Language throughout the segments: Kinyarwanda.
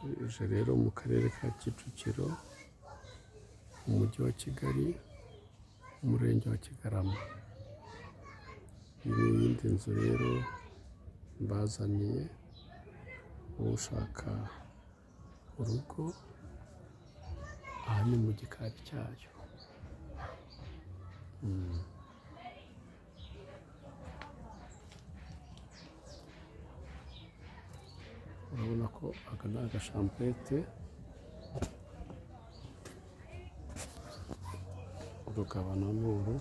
tuje rero mu karere ka Kicukiro mu mujyi wa Kigali umurenge wa Kigarama. Iyi ni iyindi nzu rero mbazaniye ushaka urugo, aha ni mu gikari cyayo. Urabona ko aka ni agashamburete, urugabano ni uru,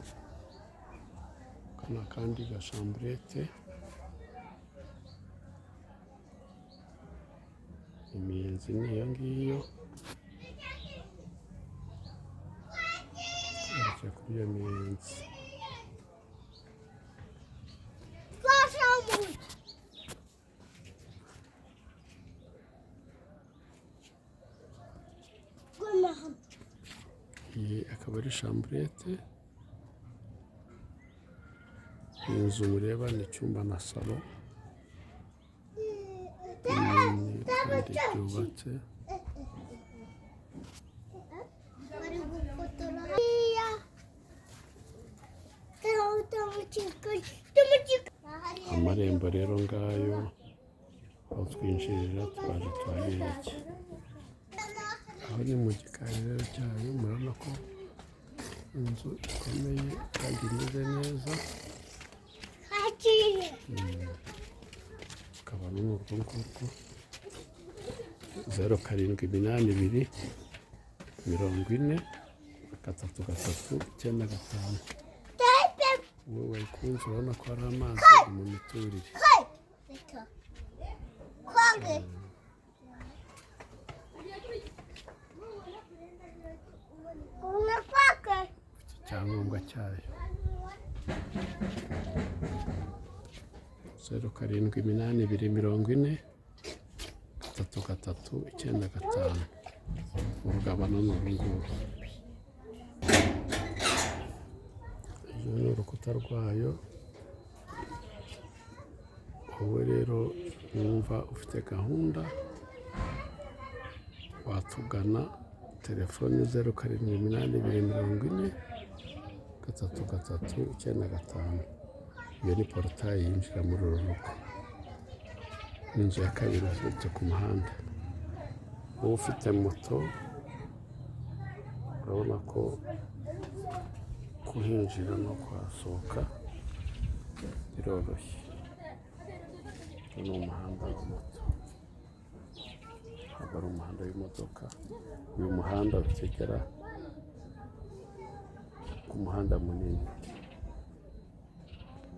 aka ni akandi gashamburete, imiyenzi ni iyo ngiyo, tugarutse kuri iyo miyenzi. Iyi akaba ari shamburete, iyi nzu mureba ni icyumba na salo, nini kandi byubatse. Amarembo rero ngayo aho twinjirira twaje tuhabereke. Aho ni mu gikari rero cyayo, murabona ko inzu ikomeye kandi imeze neza. Akaba ari urwo ngurwo 0782 40 33 95. Wowe wayikunze urabona ko hari amazi mu miturire. Icyangombwa cyayo 0782 40 33 95. Urugabano ni uru nguru. Uru ni urukuta rwayo. Wowe rero wumva ufite gahunda watugana, telefoni 0782 40 33 95. Iyo ni porotayi yinjira muri uru rugo. Inzu ya kabiri ufite ku muhanda. Wowe ufite moto urabona ko kuhinjira no kuhasohoka biroroshye. Ni umuhanda wa moto, ntabwo ari umuhanda w'imodoka. Uyu muhanda ukigera ku muhanda munini.